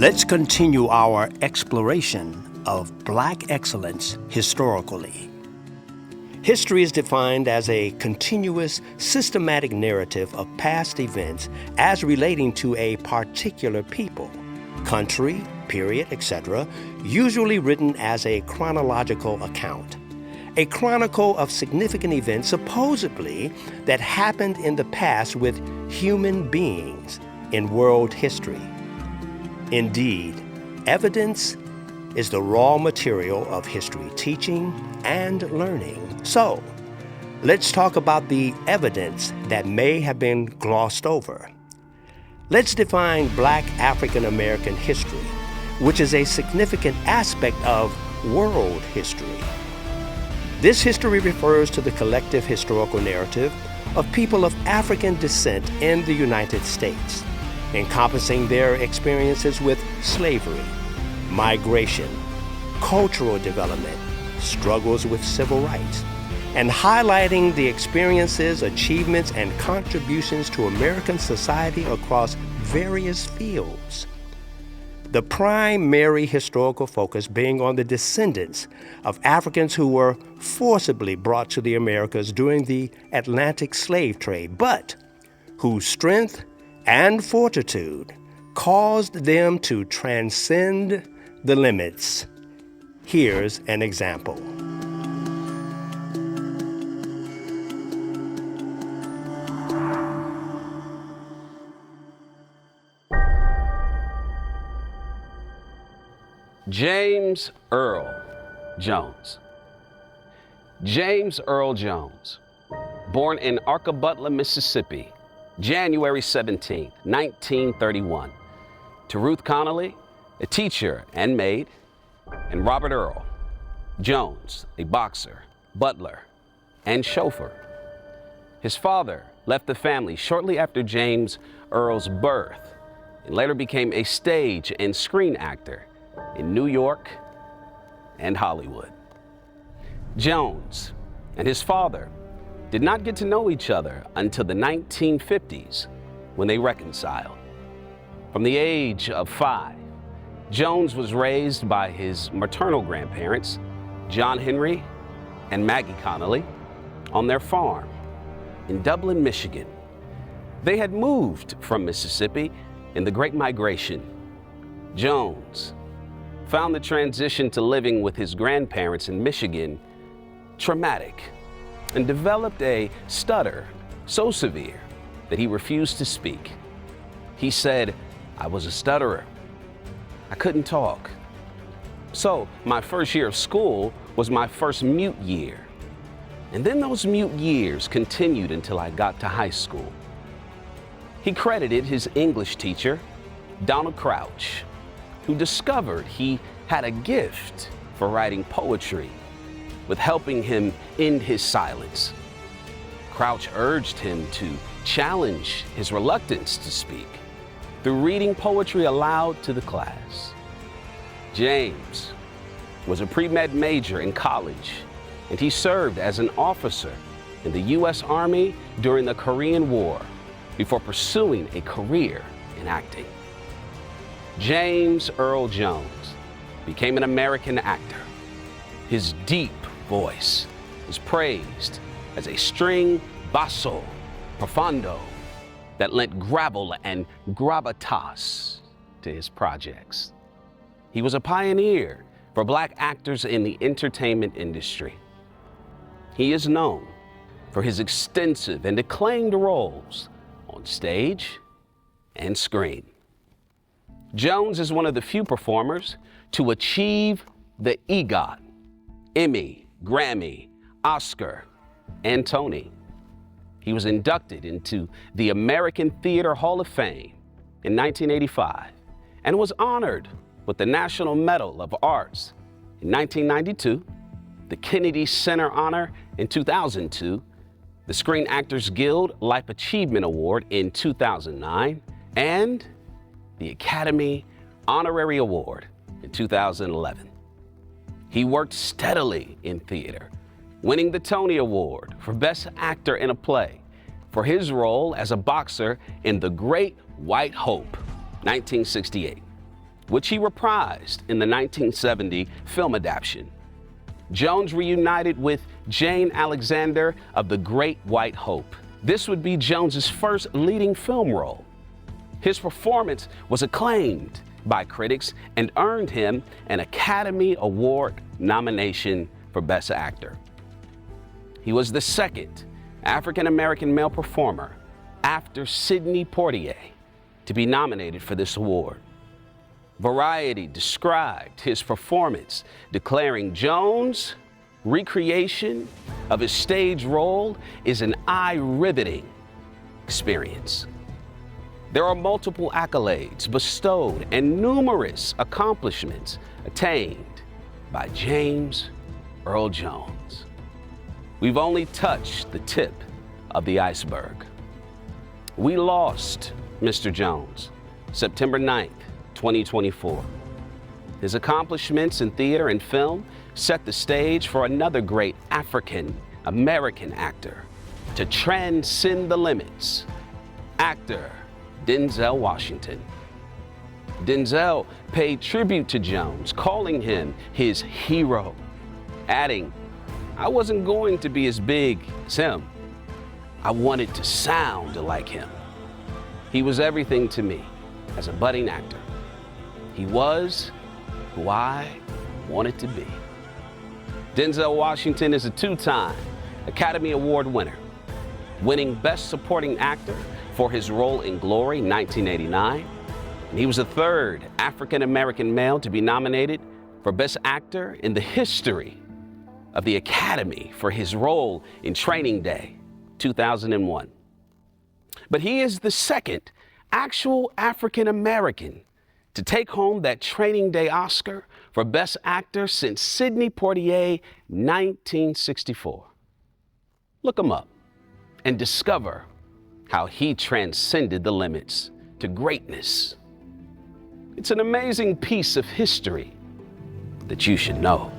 Let's continue our exploration of Black excellence historically. History is defined as a continuous, systematic narrative of past events as relating to a particular people, country, period, etc., usually written as a chronological account. A chronicle of significant events supposedly that happened in the past with human beings in world history. Indeed, evidence is the raw material of history teaching and learning. So, let's talk about the evidence that may have been glossed over. Let's define Black African American history, which is a significant aspect of world history. This history refers to the collective historical narrative of people of African descent in the United States, encompassing their experiences with slavery, migration, cultural development, struggles with civil rights, and highlighting the experiences, achievements, and contributions to American society across various fields. The primary historical focus being on the descendants of Africans who were forcibly brought to the Americas during the Atlantic slave trade, but whose strength and fortitude caused them to transcend the limits. Here's an example. James Earl Jones. James Earl Jones, born in Arcabutla, Mississippi, January 17, 1931, to Ruth Connolly, a teacher and maid, and Robert Earl Jones, a boxer, butler, and chauffeur. His father left the family shortly after James Earl's birth and later became a stage and screen actor in New York and Hollywood. Jones and his father did not get to know each other until the 1950s when they reconciled. From the age of 5, Jones was raised by his maternal grandparents, John Henry and Maggie Connolly, on their farm in Dublin, Michigan. They had moved from Mississippi in the Great Migration. Jones found the transition to living with his grandparents in Michigan traumatic and developed a stutter so severe that he refused to speak. He said, "I was a stutterer. I couldn't talk." So my first year of school was my first mute year. And then those mute years continued until I got to high school. He credited his English teacher, Donald Crouch, who discovered he had a gift for writing poetry, with helping him end his silence. Crouch urged him to challenge his reluctance to speak through reading poetry aloud to the class. James was a pre-med major in college, and he served as an officer in the U.S. Army during the Korean War before pursuing a career in acting. James Earl Jones became an American actor. His deep voice is praised as a string basso profundo that lent gravel and gravitas to his projects. He was a pioneer for Black actors in the entertainment industry. He is known for his extensive and acclaimed roles on stage and screen. Jones is one of the few performers to achieve the EGOT, Emmy, Grammy, Oscar, and Tony. He was inducted into the American Theater Hall of Fame in 1985 and was honored with the National Medal of Arts in 1992, the Kennedy Center Honor in 2002, the Screen Actors Guild Life Achievement Award in 2009, and the Academy Honorary Award in 2011. He worked steadily in theater, winning the Tony Award for Best Actor in a Play for his role as a boxer in The Great White Hope, 1968, which he reprised in the 1970 film adaptation. Jones reunited with Jane Alexander of The Great White Hope. This would be Jones's first leading film role. His performance was acclaimed by critics and earned him an Academy Award nomination for Best Actor. He was the second African-American male performer after Sidney Poitier to be nominated for this award. Variety described his performance, declaring Jones' recreation of his stage role is an eye-riveting experience. There are multiple accolades bestowed and numerous accomplishments attained by James Earl Jones. We've only touched the tip of the iceberg. We lost Mr. Jones September 9th, 2024. His accomplishments in theater and film set the stage for another great African-American actor to transcend the limits, actor Denzel Washington. Denzel paid tribute to Jones, calling him his hero, adding, "I wasn't going to be as big as him. I wanted to sound like him. He was everything to me as a budding actor. He was who I wanted to be." Denzel Washington is a two-time Academy Award winner, winning Best Supporting Actor for his role in Glory 1989. And he was the third African-American male to be nominated for Best Actor in the history of the Academy for his role in Training Day 2001. But he is the second actual African-American to take home that Training Day Oscar for Best Actor since Sidney Poitier 1964. Look him up and discover how he transcended the limits to greatness. It's an amazing piece of history that you should know.